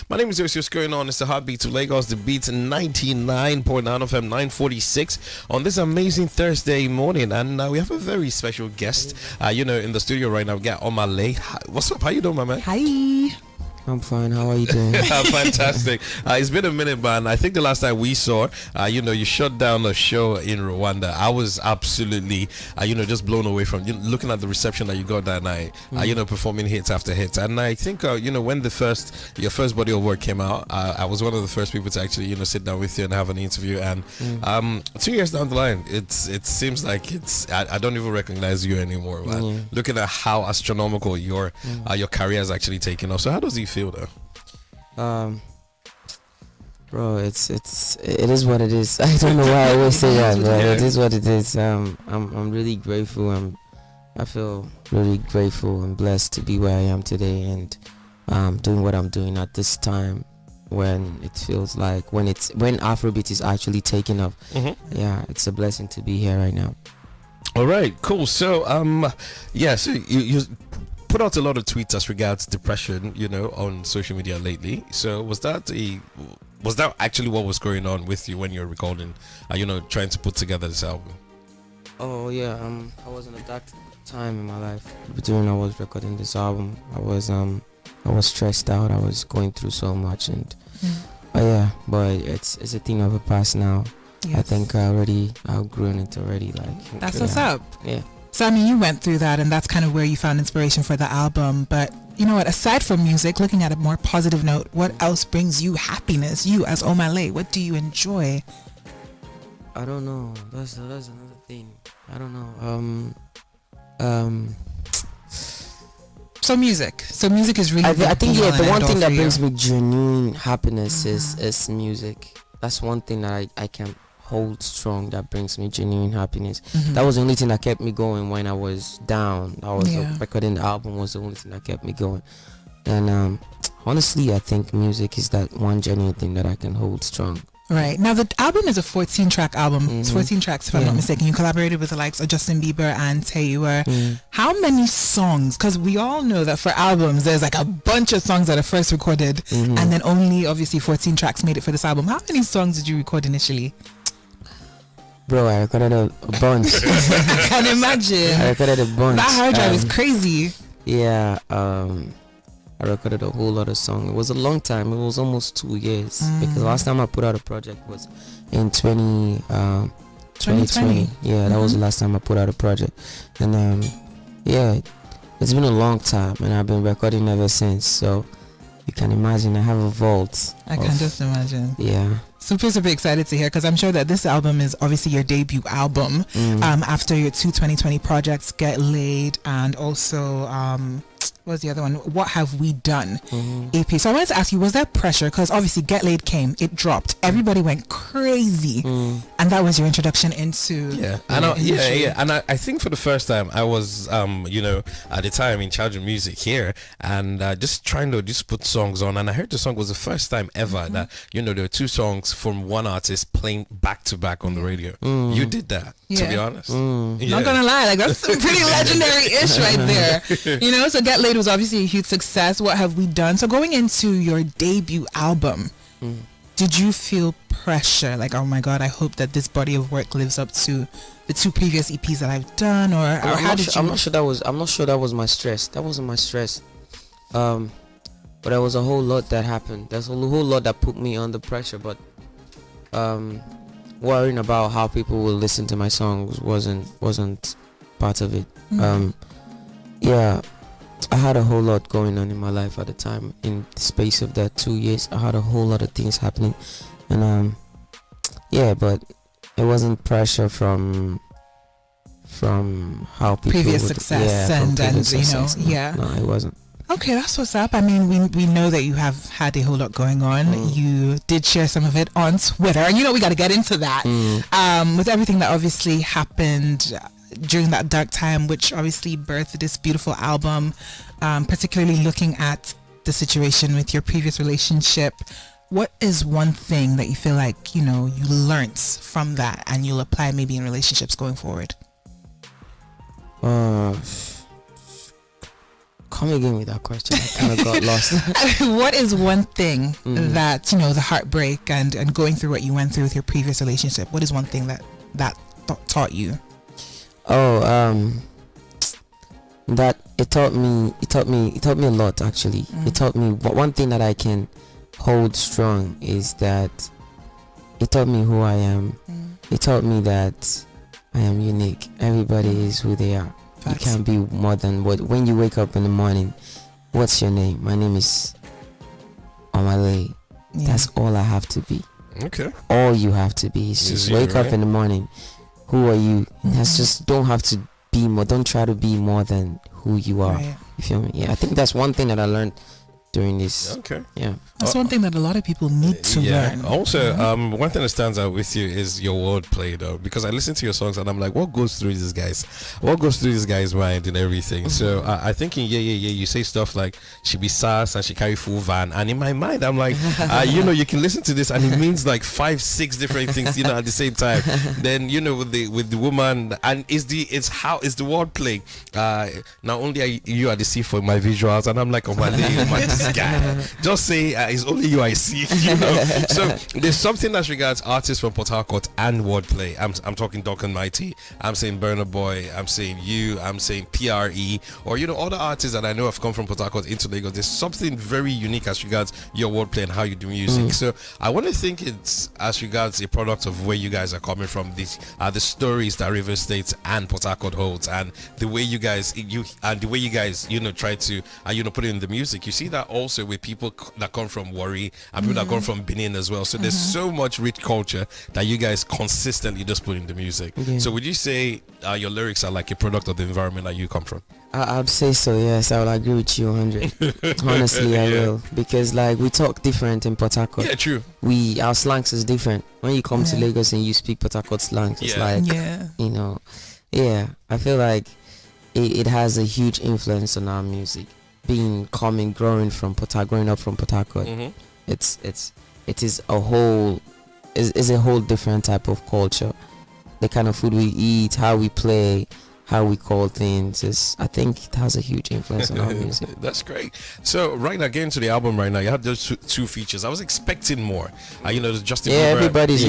My name is Yossi. What's going on? It's the Heartbeat of Lagos, the Beats 99.9 FM 946 on this amazing Thursday morning. And we have a very special guest, in the studio right now. We got Omah Lay. What's up? How you doing, my man? Hi. I'm fine. How are you doing? Fantastic. It's been a minute, man. I think the last time we saw, you shut down a show in Rwanda. I was absolutely, just blown away from looking at the reception that you got that night. Performing hits after hits. And I think, when your first body of work came out, I was one of the first people to actually, sit down with you and have an interview. And 2 years down the line, it seems like I don't even recognize you anymore. Man. Looking at how astronomical your career has actually taken off. So how does it feel though? Bro, it is what it is. I don't know why I always say that, but it is what it is. I'm really grateful. I feel really grateful and blessed to be where I am today and doing what I'm doing at this time when it feels like when Afrobeat is actually taking off. Yeah, it's a blessing to be here right now. All right, cool. So so you put out a lot of tweets as regards depression, on social media lately. So was that actually what was going on with you when you were recording, trying to put together this album? Oh yeah, I was in a dark time in my life when I was recording this album. I was stressed out. I was going through so much, and but it's a thing of the past now. Yes. I think I already outgrown it already. That's what's up. Yeah. So, I mean, you went through that, and that's kind of where you found inspiration for the album. But you know what? Aside from music, looking at a more positive note, what else brings you happiness? You, as Omah Lay, what do you enjoy? I don't know. That's another thing. I don't know. So music is really. I think the one thing that brings me genuine happiness is music. That's one thing that I can hold strong, that brings me genuine happiness. That was the only thing that kept me going when I was down. Recording the album was the only thing that kept me going. And honestly, I think music is that one genuine thing that I can hold strong. Right. Now, the album is a 14-track album. It's 14 tracks, if I'm not mistaken. You collaborated with the likes of Justin Bieber and Taylor. How many songs? Because we all know that for albums, there's like a bunch of songs that are first recorded, and then only, obviously, 14 tracks made it for this album. How many songs did you record initially? Bro, I recorded a bunch. I can imagine. I recorded a bunch. That hard drive is crazy. Yeah, I recorded a whole lot of songs. It was a long time. It was almost 2 years because last time I put out a project was in 2020. Yeah, that was the last time I put out a project. And it's been a long time, and I've been recording ever since. So you can imagine I have a vault. I can just imagine. Yeah. Super excited to hear, because I'm sure that this album is obviously your debut album after your two 2020 projects, Get Laid, and also what was the other one? What Have We Done? EP. So I wanted to ask you, was there pressure? Because obviously Get Laid came, it dropped, everybody went crazy, and that was your introduction into and I think for the first time I was at the time in charge of music here, and just trying to just put songs on, and I heard the song was the first time ever that there were two songs from one artist playing back to back on the radio. You did that, to be honest. Not gonna lie, that's pretty legendary-ish right there. So Get Laid was obviously a huge success. What Have We Done? So going into your debut album, did you feel pressure? Like, oh my God, I hope that this body of work lives up to the two previous EPs that I've done, or how did you? I'm not sure that was my stress. That wasn't my stress. But there was a whole lot that happened. There's a whole lot that put me under pressure. But worrying about how people will listen to my songs wasn't part of it. I had a whole lot going on in my life at the time. In the space of that 2 years, I had a whole lot of things happening, and but it wasn't pressure from how people previous success No, it wasn't. Okay, that's what's up. I mean, we know that you have had a whole lot going on. You did share some of it on Twitter, and we got to get into that. With everything that obviously happened during that dark time, which obviously birthed this beautiful album, particularly looking at the situation with your previous relationship. What is one thing that you feel like, you learnt from that and you'll apply maybe in relationships going forward? Come again with that question. I kind of got lost. What is one thing that, you know, the heartbreak and going through what you went through with your previous relationship, what is one thing that taught you? That it taught me a lot, actually. It taught me one thing that I can hold strong is that it taught me who I am. It taught me that I am unique. Everybody is who they are. Facts. You can't be more than what. When you wake up in the morning, what's your name? My name is Omah Lay. Yeah. That's all I have to be. Okay. All you have to be is just wake up in the morning. Who are you? That's just, don't have to be more. Don't try to be more than who you are. Right. You feel me? Yeah, I think that's one thing that I learned during this. Okay. Yeah. That's one thing that a lot of people need to learn. Also, one thing that stands out with you is your wordplay, though, because I listen to your songs and I'm like, what goes through this guy's mind and everything. So I think in you say stuff like she be sass and she carry full van, and in my mind I'm like, you know, you can listen to this and it means like 5-6 different things, you know, at the same time. Then, you know, with the woman, and it's the wordplay. Not only are you at the sea for my visuals, and I'm like, oh my this guy, just say it's only you I see, you know. So there's something as regards artists from Port Harcourt and wordplay. I'm talking Duncan Mighty, I'm saying Burna Boy, I'm saying you, I'm saying PRE, or, you know, other artists that I know have come from Port Harcourt into Lagos. There's something very unique as regards your wordplay and how you do music. So I want to think it's as regards a product of where you guys are coming from. These are the stories that Rivers State and Port Harcourt holds, and the way you guys you know, try to you know, put it in the music. You see that also with people that come from Warri and people that come from Benin as well. So there's so much rich culture that you guys consistently just put in the music. So would you say your lyrics are like a product of the environment that you come from? I'd say so, yes. I will agree with you 100. Honestly, I will, because like we talk different in Port Harcourt. Yeah, true. Our slangs is different. When you come to Lagos and you speak Port Harcourt slangs, it's like, you know, I feel like it has a huge influence on our music. Growing up from Port Harcourt, it is a whole different type of culture. The kind of food we eat, how we play, how we call things, I think it has a huge influence on our music. That's great. So right now, getting to the album right now, you have those two features. I was expecting more. You know, Justin Bieber. Everybody's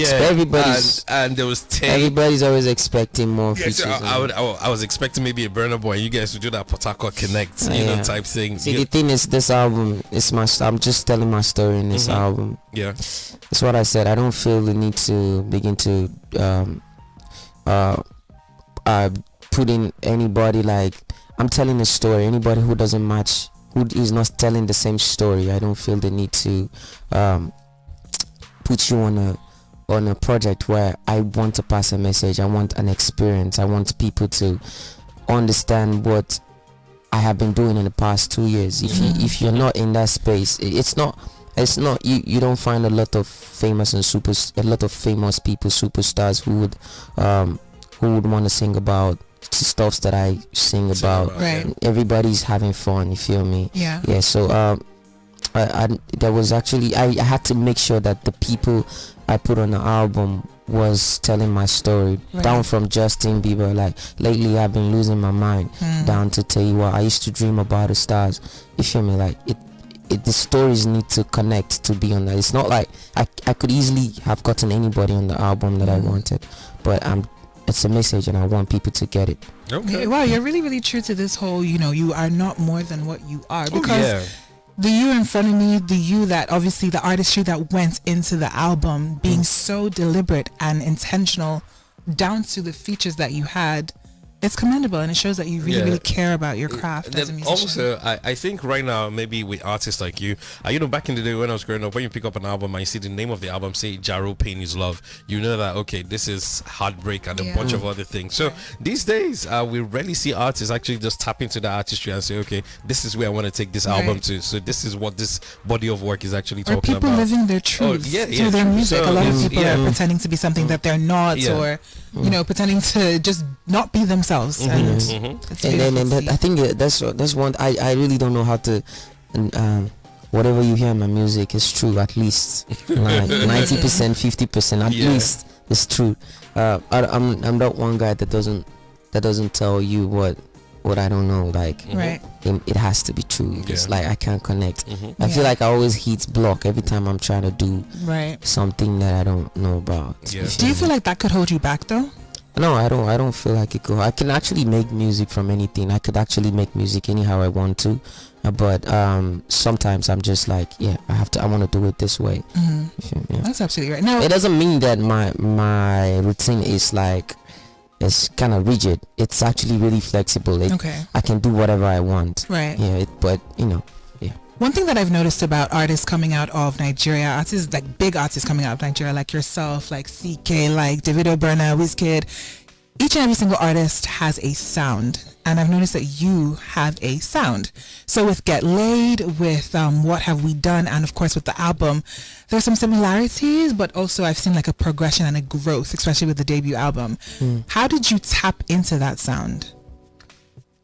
and there was 10. Everybody's always expecting more features. So I was expecting maybe a Burna Boy, and you guys would do that Port Harcourt Connect, you know, type thing. See, the thing is, this album is I'm just telling my story in this album. Yeah, that's what I said. I don't feel the need to begin to put in anybody, like, I'm telling a story. Anybody who doesn't match, who is not telling the same story, I don't feel the need to put you on a project where I want to pass a message. I want an experience. I want people to understand what I have been doing in the past 2 years. If you're not in that space, it's not you don't find a lot of famous people, superstars who would want to sing about stuff that I sing about. Right. Everybody's having fun, you feel me? Yeah. So there was actually, I had to make sure that the people I put on the album was telling my story. Down from Justin Bieber, like lately I've been losing my mind, down to tell you what, I used to dream about the stars. You feel me? Like the stories need to connect to be on that. It's not like I could easily have gotten anybody on the album that I wanted, but it's a message and I want people to get it. Okay. Wow, you're really, really true to this whole, you know, you are not more than what you are. Because the you in front of me, the you that obviously the artistry that went into the album being so deliberate and intentional down to the features that you had, it's commendable, and it shows that you really, really care about your craft as a musician. Also, I think right now, maybe with artists like you, you know, back in the day when I was growing up, when you pick up an album and you see the name of the album, say Jaro Pain is Love, you know that, okay, this is Heartbreak and a bunch of other things. So these days, we rarely see artists actually just tap into the artistry and say, okay, this is where I want to take this album to. So this is what this body of work is actually talking about. Or people living their truth through their music. So, a lot of people are pretending to be something that they're not, or, you know, pretending to just not be themselves. And I think that's one. I really don't know how to. Whatever you hear in my music is true. At least like 90%, 50%. At least it's true. I'm not one guy that doesn't tell you what what I don't know. Like Right. it has to be true. It's like I can't connect. I Yeah. feel like I always hit block every time I'm trying to do Right. something that I don't know about. Yeah. Do you feel like that could hold you back though? No, I don't feel like it could. I can actually make music from anything. I could actually make music anyhow I want to. But sometimes I'm just like, yeah, I want to do it this way. Yeah. That's absolutely right. Now, It doesn't mean that my routine is like, it's kind of rigid. It's actually really flexible. okay. I can do whatever I want. Right. Yeah, but you know, yeah. One thing that I've noticed about artists coming out of Nigeria, artists like big artists coming out of Nigeria, like yourself, like CK, like Davido Burner, Wizkid, each and every single artist has a sound, and I've noticed that you have a sound. So with Get Laid, with What Have We Done, and of course with the album, there's some similarities, but also I've seen like a progression and a growth, especially with the debut album. How did you tap into that sound?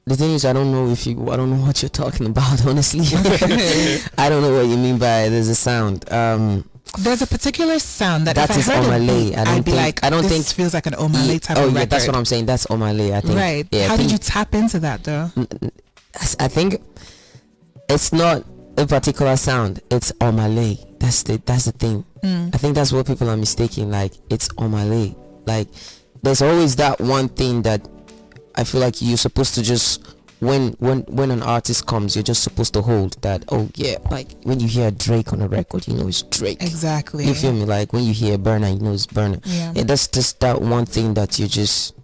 The thing is, I don't know what you're talking about, honestly. I don't know what you mean by there's a sound. There's a particular sound that That if is I heard Omah it, Lay. I'd be like, this think feels like an Omah Lay type oh of yeah, record. that's what I'm saying. That's Omah Lay, I think. Right. Yeah, How did you tap into that though? I think it's not a particular sound. It's Omah Lay. That's the thing. I think that's what people are mistaking. Like it's Omah Lay. Like there's always that one thing that I feel like you're supposed to just when an artist comes, you're just supposed to hold that. Oh yeah, like when you hear Drake on a record, you know it's Drake. Exactly. You feel me? Like when you hear Burner, you know it's Burner. Yeah. That's just that one thing that you just.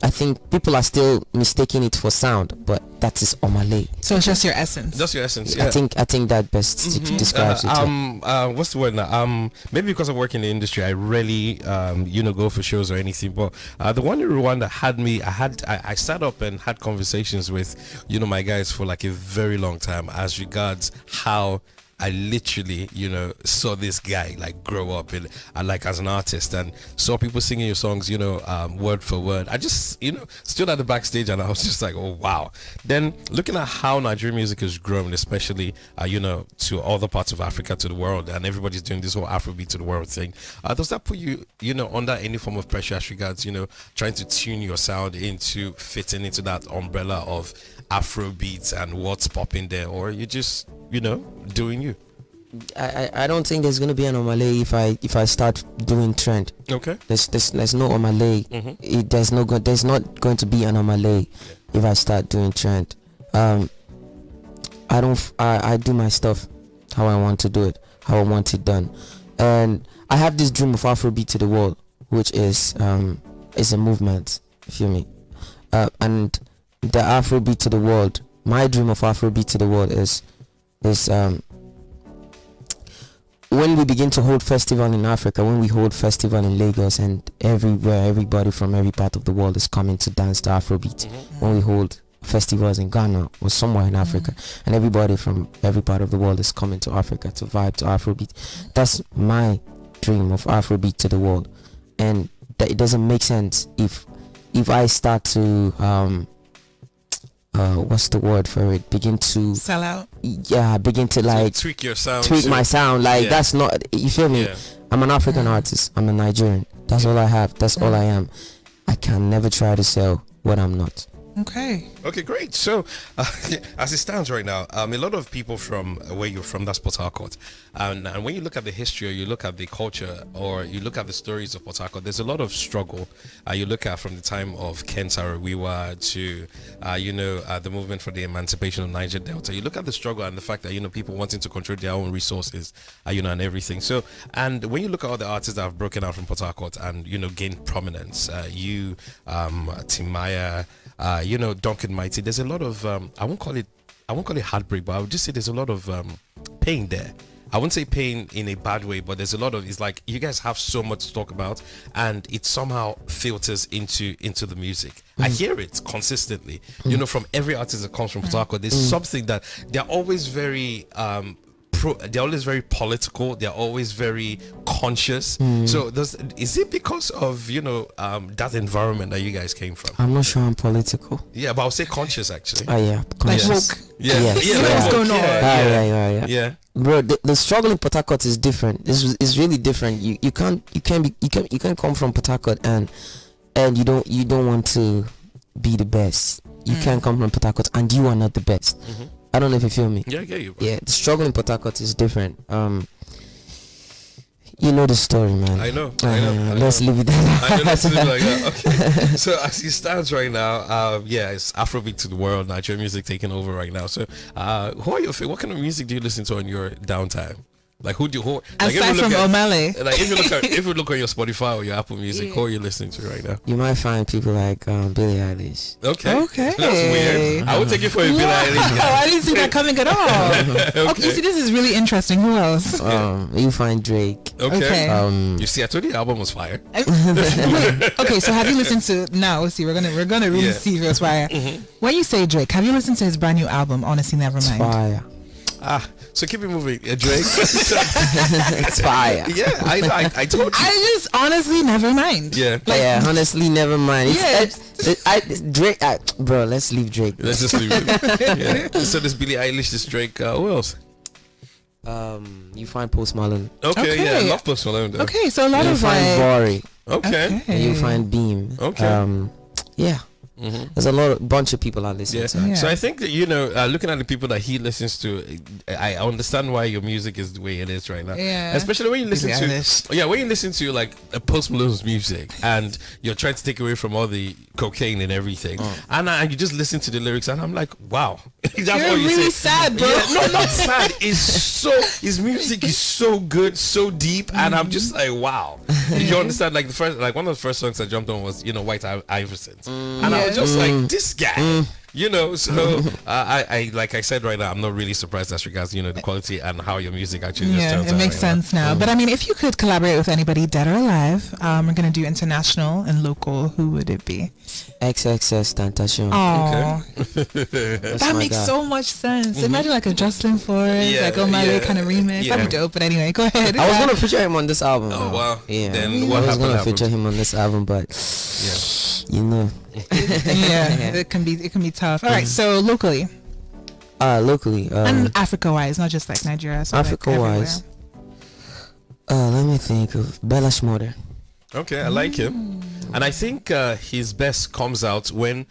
I think people are still mistaking it for sound, but that is Omah Lay. So it's just your essence. Just your essence. Yeah. I think that best describes it. What's the word now? Maybe because I work in the industry, I rarely, go for shows or anything. But the one in Rwanda had me. I sat up and had conversations with, my guys for like a very long time as regards how I literally, saw this guy like grow up and like as an artist and saw people singing your songs, word for word. I just, stood at the backstage and I was just like, oh wow. Then looking at how Nigerian music has grown, especially, to other parts of Africa, to the world, and everybody's doing this whole Afrobeat to the world thing. Does that put you, under any form of pressure as regards, trying to tune your sound into fitting into that umbrella of Afrobeats and what's popping there, or you just doing you? I don't think there's gonna be an Omah Lay if I start doing trend. Okay. There's no Omah Lay. There's not going to be an Omah Lay if I start doing trend. I do my stuff how I want to do it, how I want it done, and I have this dream of Afrobeat to the world, which is a movement. You feel me? And the Afrobeat to the world. My dream of Afrobeat to the world is when we begin to hold festival in Africa, when we hold festival in Lagos and everywhere, everybody from every part of the world is coming to dance to Afrobeat. When we hold festivals in Ghana or somewhere in Africa, and everybody from every part of the world is coming to Africa to vibe to Afrobeat. That's my dream of Afrobeat to the world, and that it doesn't make sense if I start to what's the word for it? Begin to sell out. Yeah, begin to like tweak your sound. Tweak my sound. Like that's not. You feel me? Yeah. I'm an African artist. I'm a Nigerian. That's all I have. That's all I am. I can never try to sell what I'm not. Okay, great. So, as it stands right now, a lot of people from where you're from, that's Port Harcourt, and when you look at the history, or you look at the culture, or you look at the stories of Port Harcourt, there's a lot of struggle. You look at from the time of Ken Saro-Wiwa to, the movement for the emancipation of Niger Delta. You look at the struggle and the fact that people wanting to control their own resources, and everything. So, and when you look at all the artists that have broken out from Port Harcourt and gained prominence, Timaya. Duncan Mighty, there's a lot of I won't call it heartbreak, but I would just say there's a lot of pain there. I wouldn't say pain in a bad way, but there's a lot of, it's like you guys have so much to talk about and it somehow filters into the music. I hear it consistently, from every artist that comes from Port Harcourt. There's something that they're always very they're always very political, they're always very conscious. So is it because of that environment that you guys came from? I'm not sure I'm political. Yeah, but I'll say conscious actually. Oh yeah, conscious. like woke. Yes. What's going on? Yeah. Bro, the struggle in Port Harcourt is different. It's really different. You can't come from Port Harcourt and you don't want to be the best. You can't come from Port Harcourt and you are not the best. I don't know if you feel me. Yeah, I get you, bro. Yeah, the struggle in Port Harcourt is different. You know the story, man. I know. Let's leave it there. I know, let's leave it like that. Okay. So as it stands right now, it's Afrobeat to the world, Nigerian music taking over right now. So, who are your what kind of music do you listen to in your downtime? Like who like aside from Omah Lay? Like if you look on your Spotify or your Apple Music, who are you listening to right now? You might find people like Billie Eilish. Okay. That's weird. I would take it for a Billie Eilish guy. I didn't see that coming at all. Okay, you see, this is really interesting. Who else? You find Drake. Okay. You see, I told you the album was fire. Wait, okay, so have you listened to now? See, we're gonna really see if it was fire. When you say Drake, have you listened to his brand new album? Honestly, never mind. Fire. So keep it moving, Drake. It's fire. Yeah, I told you. I just honestly never mind. Yeah, honestly, never mind. Drake, bro. Let's leave Drake. Let's just leave it. So there's Billie Eilish, this Drake. Who else? You find Post Malone. Okay, yeah, I love Post Malone. Though. Okay, so a lot you of find Bori. Okay. And you find Beam. Okay. Yeah. There's a bunch of people I listen to. Yeah. So I think that looking at the people that he listens to, I understand why your music is the way it is right now. Yeah. Especially when you listen when you listen to like a Post Malone's music and you're trying to take away from all the cocaine and everything, and you just listen to the lyrics and I'm like, wow, that's You're what you really say. sad, bro. Yeah, no, not sad. His music is so good, so deep, and I'm just like, wow. You understand? Like one of the first songs I jumped on was White Iversons, and I was just like, this guy. So I like I said right now, I'm not really surprised as regards the quality and how your music actually just turns out. It makes sense now. But I mean, if you could collaborate with anybody dead or alive, we're gonna do international and local. Who would it be? XXS Tentation. Oh, Okay. that makes so much sense. Imagine like a Jocelyn Forrest, like Omah Lay kind of remix. That'd be dope. But anyway, go ahead. I was gonna feature him on this album. Oh wow. Yeah. Then what I was happened? gonna feature him on this album, but it can be tough. All right, so locally. And Africa wise, not just like Nigeria. So Africa wise. Let me think of Bella Shmurda. Okay, I like him. And I think his best comes out when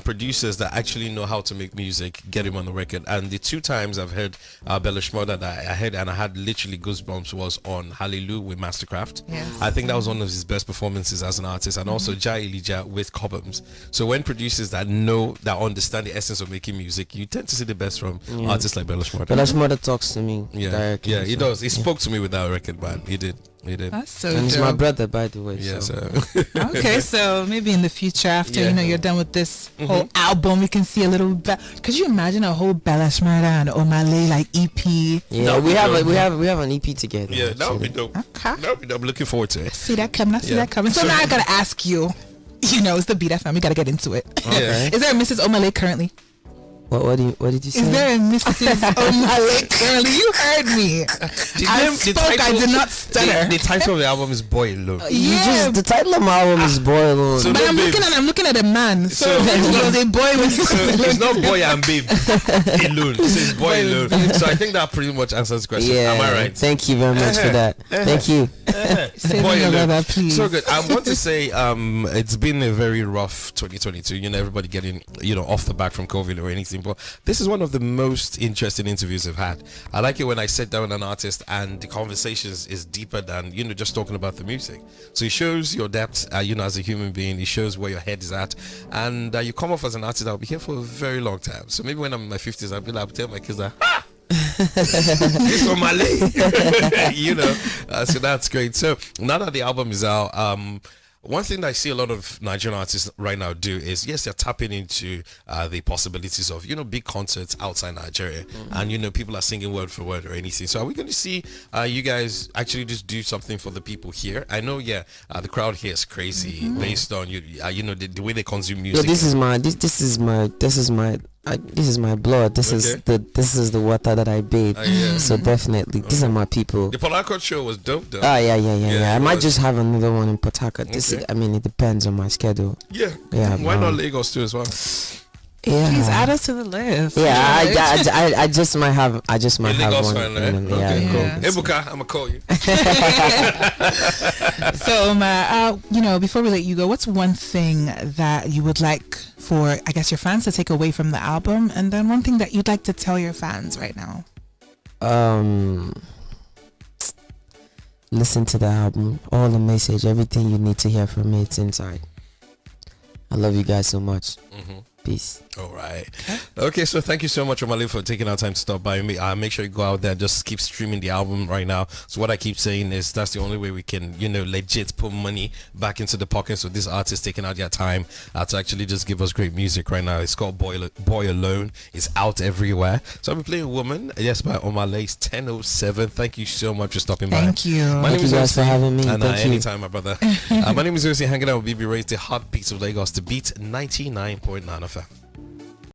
producers that actually know how to make music get him on the record. And the two times I've heard Bella Shmurda that I heard and I had literally goosebumps was on Hallelujah with Mastercraft. Yes. I think that was one of his best performances as an artist, and also Jai Elijah with Cobhams. So when producers that understand the essence of making music, you tend to see the best from artists like Bella Shmurda. Bella Shmurda talks to me directly. Yeah, he does. He spoke to me with that record, man. He did. That's so and he's dope. my brother, by the way. Yes. Okay, so maybe in the future, after you're done with this whole album, we can see a little. Could you imagine a whole Bella Shmurda and Omah Lay like EP? Yeah, we have an EP together. Yeah, that would be dope. Okay, that would be dope. I'm looking forward to it. See that coming. So now I gotta ask you. It's the Beat FM. We gotta get into it. Okay. Is there a Mrs. Omah Lay currently? What did you say? Is there a Mrs. Omah Lay currently? You heard me. I did not stutter. The title of the album is Boy Alone. The title of my album is Boy Alone. So but I'm looking at a man. So he was a boy when he was it's not Boy and Babe alone. It's Boy Alone. So I think that pretty much answers the question. Yeah, am I right? Thank you very much for that. Thank you. Boy Alone, please. So good. I want to say it's been a very rough 2022. Everybody getting off the back from COVID or anything. But this is one of the most interesting interviews I've had. I like it when I sit down with an artist and the conversation is deeper than just talking about the music. So it shows your depth, as a human being. It shows where your head is at, and you come off as an artist. I'll be here for a very long time. So maybe when I'm in my 50s, I'll tell my kids that. This from Malay. So that's great. So now that the album is out, one thing that I see a lot of Nigerian artists right now do is, yes, they're tapping into the possibilities of, big concerts outside Nigeria. And, people are singing word for word or anything. So are we going to see you guys actually just do something for the people here? I know, the crowd here is crazy based on, the way they consume music. Yeah, this is my blood. This is the water that I bathe. So definitely, these are my people. The Port Harcourt show was dope, though. Yeah. I might just have another one in Port Harcourt. It depends on my schedule. Yeah. Why not Lagos too as well? Yeah. Please add us to the list. Yeah, Right? I just might have one. Sign, right? Yeah, Okay, cool. Yeah. Hey, Buka, I'm gonna call you. So, you know, before we let you go, what's one thing that you would like for, I guess, your fans to take away from the album, and then one thing that you'd like to tell your fans right now? Listen to the album, all the message, everything you need to hear from it, it's inside. I love you guys so much. Peace. All right. Okay, so thank you so much, Omah Lay, for taking our time to stop by me. Make sure you go out there and just keep streaming the album right now. So what I keep saying is that's the only way we can, you know, legit put money back into the pockets of these artists taking out their time to actually just give us great music right now. It's called Boy Alone. It's out everywhere. So I'll be playing Woman, yes, by Omah Lay. It's 10:07. Thank you so much for stopping by. Thank you. My Thank name you is guys for having me. And Thank you. anytime, my brother. My name is Osi, hanging out with BB Ray, the heartbeats of Lagos, to beat 99.9 FM.